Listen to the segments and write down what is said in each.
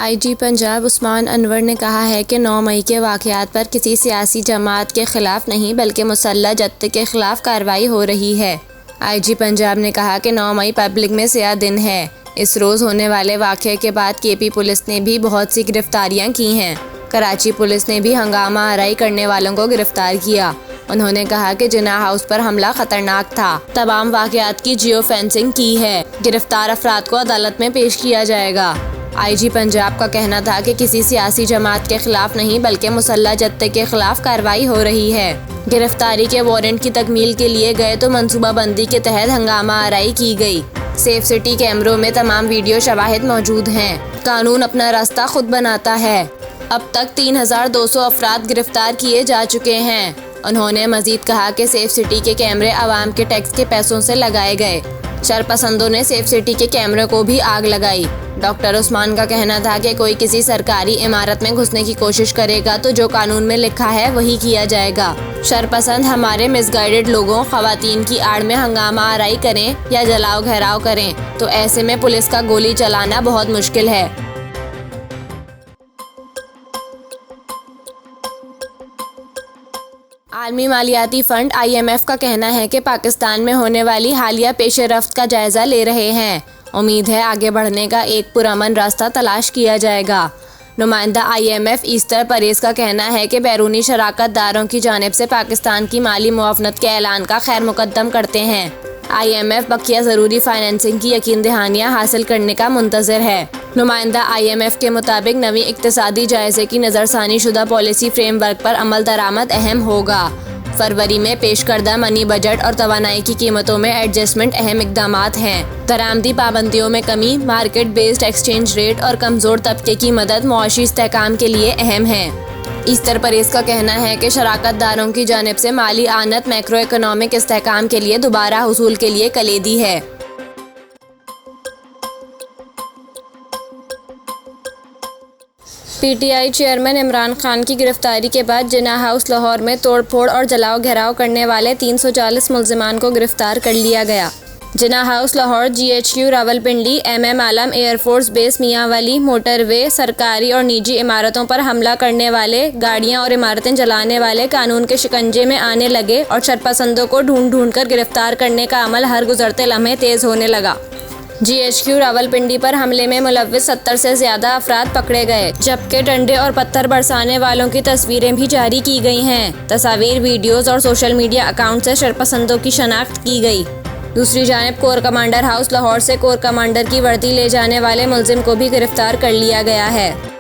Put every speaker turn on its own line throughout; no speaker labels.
IG Punjab Usman Anwar ने कहा है कि 9 मई के वाक़यात पर किसी सियासी जमात के ख़िलाफ़ नहीं बल्कि मुसल्लह जब्त के ख़िलाफ़ कार्रवाई हो रही है। आईजी पंजाब ने कहा कि 9 मई पब्लिक में स्याह दिन है। इस रोज़ होने वाले वाक़े के बाद केपी पुलिस ने भी बहुत सी गिरफ्तारियां की हैं। कराची पुलिस ने भी हंगामा आराई करने वालों को गिरफ्तार किया। उन्होंने कहा कि जिन्ना हाउस पर हमला खतरनाक था। तमाम वाक़यात की जियो फेंसिंग की है। गिरफ्तार अफराद को अदालत में पेश किया जाएगा। आईजी पंजाब का कहना था कि किसी सियासी जमात के खिलाफ नहीं बल्कि मुसल्लह जत्थे के खिलाफ कार्रवाई हो रही है। गिरफ्तारी के वारंट की तकमील के लिए गए तो मनसूबाबंदी के तहत हंगामा आराई की गई। सेफ सिटी कैमरों में तमाम वीडियो शवाहिद मौजूद हैं। कानून अपना रास्ता खुद बनाता है। अब तक 3200 अफराद गिरफ्तार किए जा चुके हैं। उन्होंने मजीद कहा कि सेफ सिटी के कैमरे आवाम के टैक्स के पैसों से लगाए गए। शरपसंदों ने सेफ सिटी के कैमरे को भी आग लगाई। डॉक्टर उस्मान का कहना था कि कोई किसी सरकारी इमारत में घुसने की कोशिश करेगा तो जो कानून में लिखा है वही किया जाएगा। शरपसंद हमारे मिसगाइडेड लोगों ख़वातीन की आड़ में हंगामा आराई करें या जलाओ घेराव करें तो ऐसे में पुलिस का गोली चलाना बहुत मुश्किल है। आलमी मालियाती फ़ंड IMF का कहना है कि पाकिस्तान में होने वाली हालिया पेशरफ्त का जायज़ा ले रहे हैं। उम्मीद है आगे बढ़ने का एक पुरअमन रास्ता तलाश किया जाएगा। नुमाइंदा IMF ईस्टर परेज का कहना है कि बैरूनी शराकत दारों की जानिब से पाकिस्तान की माली मुआवनत के ऐलान का खैर मुकद्दम करते हैं। IMF बकिया ज़रूरी फाइनेंसिंग की यकीन दहानियाँ हासिल करने का मुंतज़िर है। नुमाइंदा IMF के मुताबिक नवी इक्तिसादी जायज़े की नज़रसानी शुदा पॉलिसी फ्रेमवर्क पर अमल दरामद अहम होगा। फरवरी में पेश करदा मनी बजट और तवानाई की कीमतों में एडजस्टमेंट अहम इकदामात हैं। दरामदी पाबंदियों में कमी, मार्केट बेस्ड एक्सचेंज रेट और कमज़ोर तबके की मदद मुआशी इस्तेहकाम के लिए अहम है। ईस्टर परेज का कहना है कि शराकत दारों की जानिब से माली आनत मैक्रो इकोनॉमिक इस्तेहकाम के लिए दोबारा हुसूल के लिए कलीदी है। PTI चेयरमैन इमरान खान की गिरफ्तारी के बाद जिन्ना हाउस लाहौर में तोड़फोड़ और जलाओ घेराव करने वाले 340 मुल्जिमान को गिरफ्तार कर लिया गया। Jinnah house Lahore, GHQ Rawalpindi, MM Alam air force base Mianwali, motorway, सरकारी और निजी इमारतों पर हमला करने वाले, गाड़ियां और इमारतें जलाने वाले कानून के शिकंजे में आने लगे और शरपसंदों को ढूंढ कर गिरफ्तार करने का अमल हर गुजरते लम्हे तेज़ होने लगा। GHQ रावलपिंडी पर हमले में मुलव्विस 70 से ज़्यादा अफराद पकड़े गए, जबकि डंडे और पत्थर बरसाने वालों की तस्वीरें भी जारी की गई हैं। तस्वीर, वीडियोज़ और सोशल मीडिया अकाउंट से शरपसंदों की शनाख्त की गई। दूसरी जानिब कोर कमांडर हाउस लाहौर से कोर कमांडर की वर्दी ले जाने वाले मुलजिम को भी गिरफ्तार कर लिया गया है।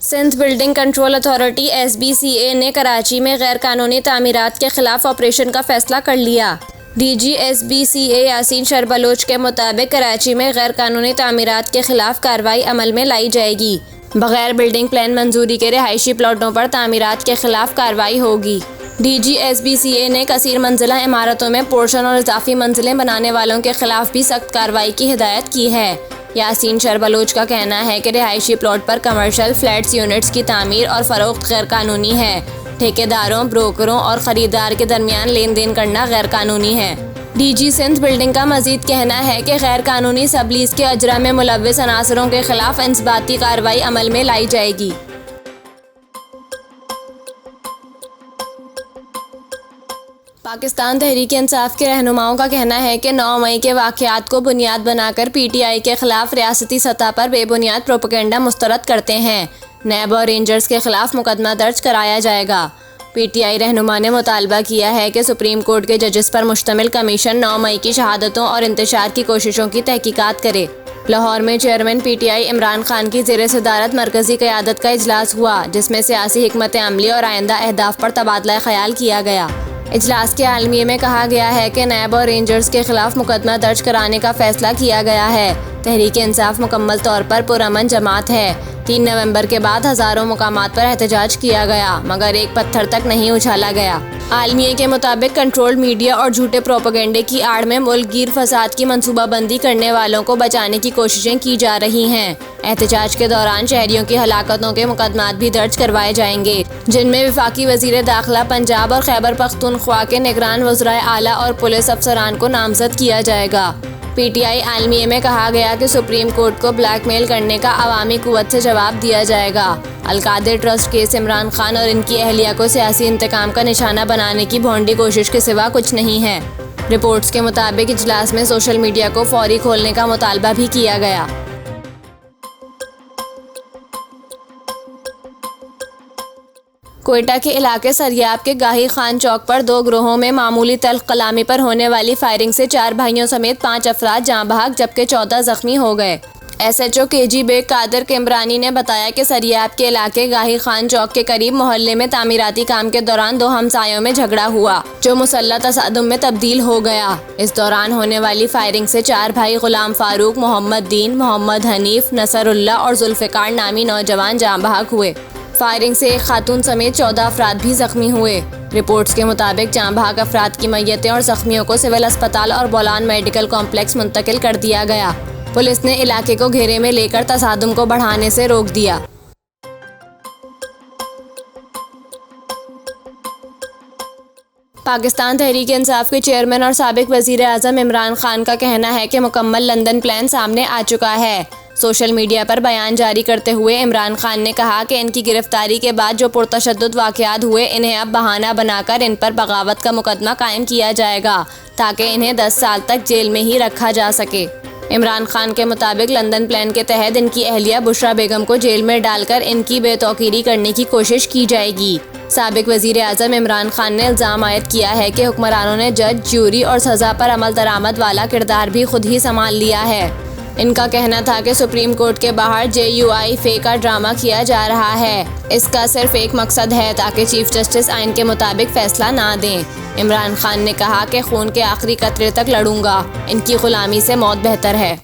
Sindh building control authority SBCA ने कराची में गैर कानूनी तामीरात के खिलाफ ऑपरेशन का फैसला कर लिया। DG SBCA यासीन शरबलोच के मुताबिक कराची में गैर कानूनी तामीरात के खिलाफ कार्रवाई अमल में लाई जाएगी। बगैर बिल्डिंग प्लान मंजूरी के रिहायशी प्लॉटों पर तामीरात के खिलाफ कार्रवाई होगी। DG SBCA ने कसीर मंजिला इमारतों में पोर्शन और इजाफी मंजिलें बनाने वालों के खिलाफ भी सख्त कार्रवाई की हिदायत की है। यासीन शरबलोच का कहना है कि रिहायशी प्लॉट पर कमर्शियल फ्लैट्स यूनिट्स की तामीर और फरोख्त गैर कानूनी है। ठेकेदारों, ब्रोकरों और ख़रीदार के दरमियान लेन देन करना गैर कानूनी है। DG सिंध बिल्डिंग का मजीद कहना है कि गैर कानूनी सबलीज के अजरा में मुलव्विस अनासरों के खिलाफ इंसबाती कार्रवाई अमल में लाई जाएगी। पाकिस्तान तहरीक इंसाफ के रहनुमाओं का कहना है कि 9 मई के वाक़यात को बुनियाद बनाकर PTI के खिलाफ रियासती सतह पर बेबुनियाद प्रोपेगेंडा मुस्तरद करते हैं। नैब और रेंजर्स के खिलाफ मुकदमा दर्ज कराया जाएगा। PTI रहनुमा ने मुतालबा किया है कि सुप्रीम कोर्ट के जजेस पर मुश्तमिल कमीशन 9 मई की शहादतों और इंतशार की कोशिशों की तहकीकात करे। लाहौर में चेयरमैन PTI इमरान खान की ज़ेर सदारत मरकज़ी क़यादत का इजलास हुआ, जिसमें सियासी हिकमत अमली और आइंदा अहदाफ पर तबादला ख्याल किया गया। इजलास के आलमिये में कहा गया है कि नैब और रेंजर्स के खिलाफ मुकदमा दर्ज कराने का फैसला किया गया है। तहरीक इंसाफ मुकम्मल तौर पर पुरअमन जमात है। 3 नवंबर के बाद हज़ारों मुकामात पर एहतजाज किया गया, मगर एक पत्थर तक नहीं उछाला गया। आलमिये के मुताबिक कंट्रोल्ड मीडिया और झूठे प्रोपेगेंडे की आड़ में मुल्क गिर फसाद की मनसूबाबंदी करने वालों को बचाने की कोशिशें की जा रही हैं। एहतजाज के दौरान शहरियों की हलाकतों के मुकदमात भी दर्ज करवाए जाएंगे, जिनमें वफाकी वज़ीर दाखिला पंजाब और खैबर पख्तूनख्वा के निगरान वज़राए आला और पुलिस अफसरान को नामजद किया जाएगा। पीटीआई आलमिया में कहा गया कि सुप्रीम कोर्ट को ब्लैकमेल करने का अवामी कुव्वत से जवाब दिया जाएगा। अलकादिर ट्रस्ट केस इमरान खान और इनकी अहलिया को सियासी इंतकाम का निशाना बनाने की भोंडी कोशिश के सिवा कुछ नहीं है। रिपोर्ट्स के मुताबिक इजलास में सोशल मीडिया को फौरी खोलने का मुतालबा भी किया गया। कोयटा के इलाके सरियाब के गाही खान चौक पर 2 गिरोहों में मामूली तल्ख कलामी पर होने वाली फायरिंग से 4 भाइयों समेत 5 अफराद जाँ बहक जबकि 14 जख्मी हो गए। SHO KG बेग कादिर किमरानी ने बताया कि सरियाब के इलाके गाही खान चौक के करीब मोहल्ले में तामीराती काम के दौरान 2 हमसायों में झगड़ा हुआ जो मुसल्लह तसादुम में तब्दील हो गया। इस दौरान होने वाली फायरिंग से 4 भाई गुलाम फारूक, मोहम्मद दीन, मोहम्मद हनीफ, नसरुल्लाह और जुल्फ़िकार नामी नौजवान जाँ बहक हुए। फायरिंग से एक खातून समेत 14 अफराद भी जख्मी हुए। रिपोर्ट्स के मुताबिक जाँ बहक अफराद की मैयतें और जख्मियों को सिविल अस्पताल और बोलान मेडिकल कॉम्प्लेक्स मुंतकिल कर दिया गया। पुलिस ने इलाके को घेरे में लेकर तसादुम को बढ़ाने से रोक दिया। पाकिस्तान तहरीक-ए-इंसाफ के चेयरमैन और साबिक वजीर आज़म इमरान खान का कहना है कि मुकम्मल लंदन प्लान सामने आ चुका है। सोशल मीडिया पर बयान जारी करते हुए इमरान खान ने कहा कि इनकी गिरफ्तारी के बाद जो पुरतशद्दुद वाक़यात हुए इन्हें अब बहाना बनाकर इन पर बगावत का मुकदमा कायम किया जाएगा ताकि इन्हें 10 साल तक जेल में ही रखा जा सके। इमरान खान के मुताबिक लंदन प्लान के तहत इनकी अहलिया बुशरा बेगम को जेल में डालकर इनकी बेतौकीरी करने की कोशिश की जाएगी। साबिक वजीर आज़म इमरान खान ने इल्ज़ाम आयद किया है कि हुक्मरानों ने जज, ज्यूरी और सज़ा पर अमल दरामद वाला किरदार भी खुद ही संभाल लिया है। इनका कहना था कि सुप्रीम कोर्ट के बाहर JUI फे का ड्रामा किया जा रहा है। इसका सिर्फ एक मकसद है ताकि चीफ जस्टिस आइन के मुताबिक फैसला ना दें। इमरान खान ने कहा कि खून के आखिरी कतरे तक लड़ूंगा, इनकी गुलामी से मौत बेहतर है।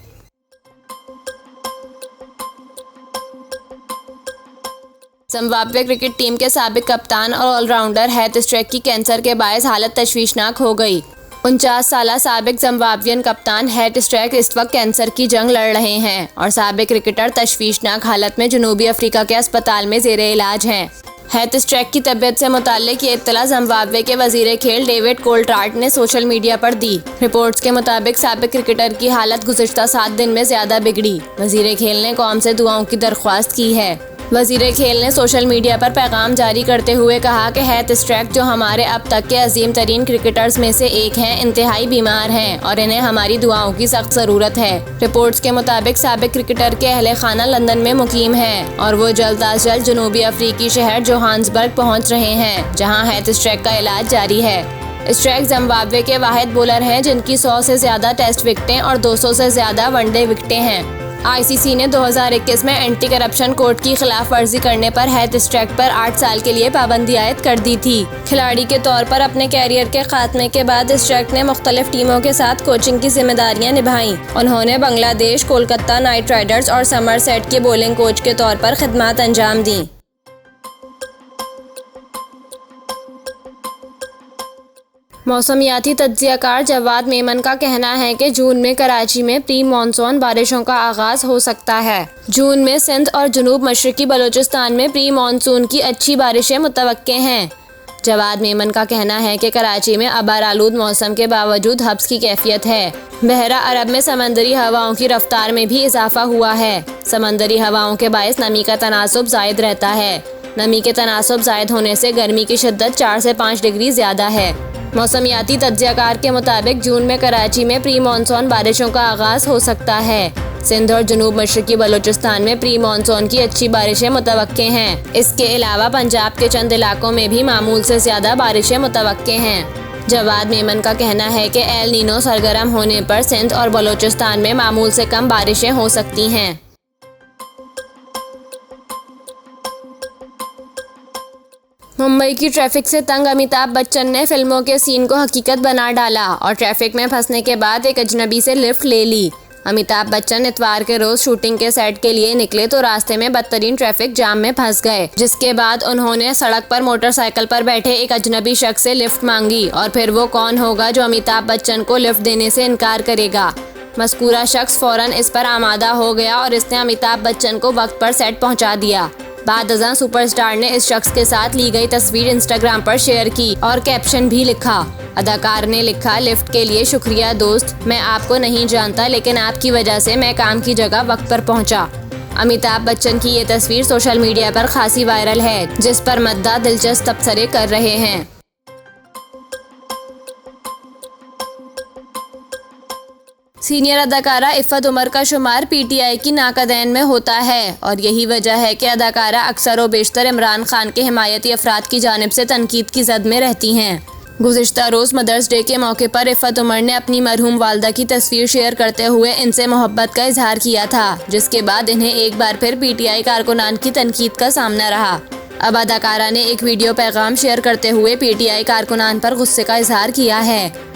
जिम्बाब्वे क्रिकेट टीम के साबिक कप्तान और ऑलराउंडर हैथ स्ट्रैक की कैंसर के बायस हालत तशवीशनाक हो गई। 49 साला साबिक जिम्बाब्वियन कप्तान हैथ स्ट्रैक इस वक्त कैंसर की जंग लड़ रहे हैं और साबिक क्रिकेटर तशवीशनाक हालत में जनूबी अफ्रीका के अस्पताल में ज़ेरे इलाज हैं। हैथ स्ट्रैक की तबीयत से मुताल्लिक ये इत्तला जिम्बाब्वे के वजीर खेल डेविड कोल्ट्राट ने सोशल मीडिया पर दी। रिपोर्ट्स के मुताबिक साबिक क्रिकेटर की हालत गुज़िश्ता 7 दिन में ज़्यादा बिगड़ी। वजीर खेल ने कौम से दुआओं की दरख्वास्त की है। वजीर खेल ने सोशल मीडिया पर पैगाम जारी करते हुए कहा कि हैथ स्ट्रैक जो हमारे अब तक के अजीम तरीन क्रिकेटर्स में से एक हैं, इंतहाई बीमार हैं और इन्हें हमारी दुआओं की सख्त ज़रूरत है। रिपोर्ट्स के मुताबिक साबिक क्रिकेटर के अहले खाना लंदन में मुकीम है और वो जल्द अज जल्द जनूबी अफ्रीकी शहर जोहान्सबर्ग पहुँच रहे हैं जहाँ हैथ स्ट्रैक का इलाज जारी है। स्ट्रैक जिम्बाब्वे के वाहिद बॉलर हैं जिनकी 100 से ज़्यादा टेस्ट विकेटें और 200 से ज़्यादा वनडे विकेटें हैं। ICC ने 2021 में एंटी करप्शन कोड की खिलाफ वर्जी करने पर हैथ स्ट्रैक पर 8 साल के लिए पाबंदी आयद कर दी थी। खिलाड़ी के तौर पर अपने कैरियर के खात्मे के बाद स्ट्रैक ने मुख्तलिफ टीमों के साथ कोचिंग की जिम्मेदारियां निभाई। उन्होंने बांग्लादेश, कोलकाता नाइट राइडर्स और समरसेट के बॉलिंग कोच के तौर पर खिदमत अंजाम दी। मौसमियाती तज्ज़ियाकार जवाद मेमन का कहना है कि जून में कराची में प्री मानसून बारिशों का आगाज़ हो सकता है। जून में सिंध और जनूब मशरकी बलूचिस्तान में प्री मानसून की अच्छी बारिशें मुतवक्के हैं। जवाद मेमन का कहना है कि कराची में अबार आलूद मौसम के बावजूद हब्स की कैफियत है। बहरा अरब में समंदरी हवाओं की रफ्तार में भी इजाफा हुआ है। समंदरी हवाओं के बायस नमी का तनासुब जायद रहता है। नमी के तनासुब जायद होने से गर्मी की शिद्दत 4 से 5 डिग्री ज़्यादा है। मौसमियाती तज्ज़ियाकार के मुताबिक जून में कराची में प्री मानसून बारिशों का आगाज़ हो सकता है। सिंध और जनूब मशरकी बलूचिस्तान में प्री मानसून की अच्छी बारिशें मुतवक्के हैं। इसके अलावा पंजाब के चंद इलाकों में भी मामूल से ज़्यादा बारिशें मुतवक्के हैं। जवाद मेमन का कहना है कि एल नीनो सरगर्म होने पर सिंध और बलूचिस्तान में मामूल से कम बारिशें हो सकती हैं। मुंबई की ट्रैफिक से तंग अमिताभ बच्चन ने फिल्मों के सीन को हकीकत बना डाला और ट्रैफिक में फंसने के बाद एक अजनबी से लिफ्ट ले ली। अमिताभ बच्चन इतवार के रोज शूटिंग के सेट के लिए निकले तो रास्ते में बदतरीन ट्रैफिक जाम में फंस गए, जिसके बाद उन्होंने सड़क पर मोटरसाइकिल पर बैठे एक अजनबी शख्स से लिफ्ट मांगी और फिर वो कौन होगा जो अमिताभ बच्चन को लिफ्ट देने से इनकार करेगा। मज़कूरा शख्स फौरन इस पर आमादा हो गया और इसने अमिताभ बच्चन को वक्त पर सेट पहुंचा दिया। बाद अज़ां सुपरस्टार ने इस शख्स के साथ ली गई तस्वीर इंस्टाग्राम पर शेयर की और कैप्शन भी लिखा। अदाकार ने लिखा, लिफ्ट के लिए शुक्रिया दोस्त, मैं आपको नहीं जानता लेकिन आपकी वजह से मैं काम की जगह वक्त पर पहुंचा। अमिताभ बच्चन की ये तस्वीर सोशल मीडिया पर खासी वायरल है, जिस पर मद्दा दिलचस्प तबसरे कर रहे हैं। सीनियर अदाकारा इफ़त उमर का शुमार पीटीआई की नाकदैन में होता है और यही वजह है कि अदाकारा अक्सर व बेशतर इमरान खान के हिमायती अफराद की जानिब से तनकीद की जद में रहती हैं। गुज़िश्ता रोज़ मदर्स डे के मौके पर इफ़त उमर ने अपनी मरहूम वालदा की तस्वीर शेयर करते हुए इनसे मोहब्बत का इजहार किया था, जिसके बाद इन्हें एक बार फिर पीटीआई कारकुनान की तनकीद का सामना रहा। अब अदाकारा ने एक वीडियो पैगाम शेयर करते हुए पीटीआई कारकुनान पर गुस्से का इजहार किया है।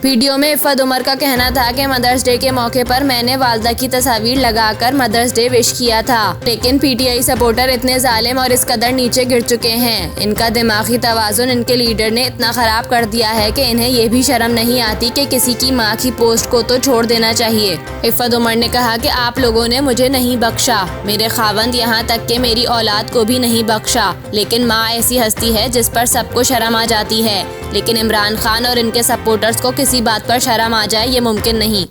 वीडियो में इफ़त उमर का कहना था कि मदर्स डे के मौके पर मैंने वालदा की तस्वीर लगाकर मदर्स डे विश किया था, लेकिन पीटीआई सपोर्टर इतने जालिम और इस कदर नीचे गिर चुके हैं, इनका दिमागी तवाज़ुन इनके लीडर ने इतना ख़राब कर दिया है कि इन्हें ये भी शर्म नहीं आती कि किसी की माँ की पोस्ट को तो छोड़ देना चाहिए। इफ़त उमर ने कहा कि आप लोगों ने मुझे नहीं बख्शा, मेरे खावंद यहाँ तक कि मेरी औलाद को भी नहीं बख्शा, लेकिन माँ ऐसी हस्ती है जिस पर सबको शर्म आ जाती है, लेकिन इमरान खान और इनके सपोर्टर्स को किसी बात पर शर्म आ जाए ये मुमकिन नहीं।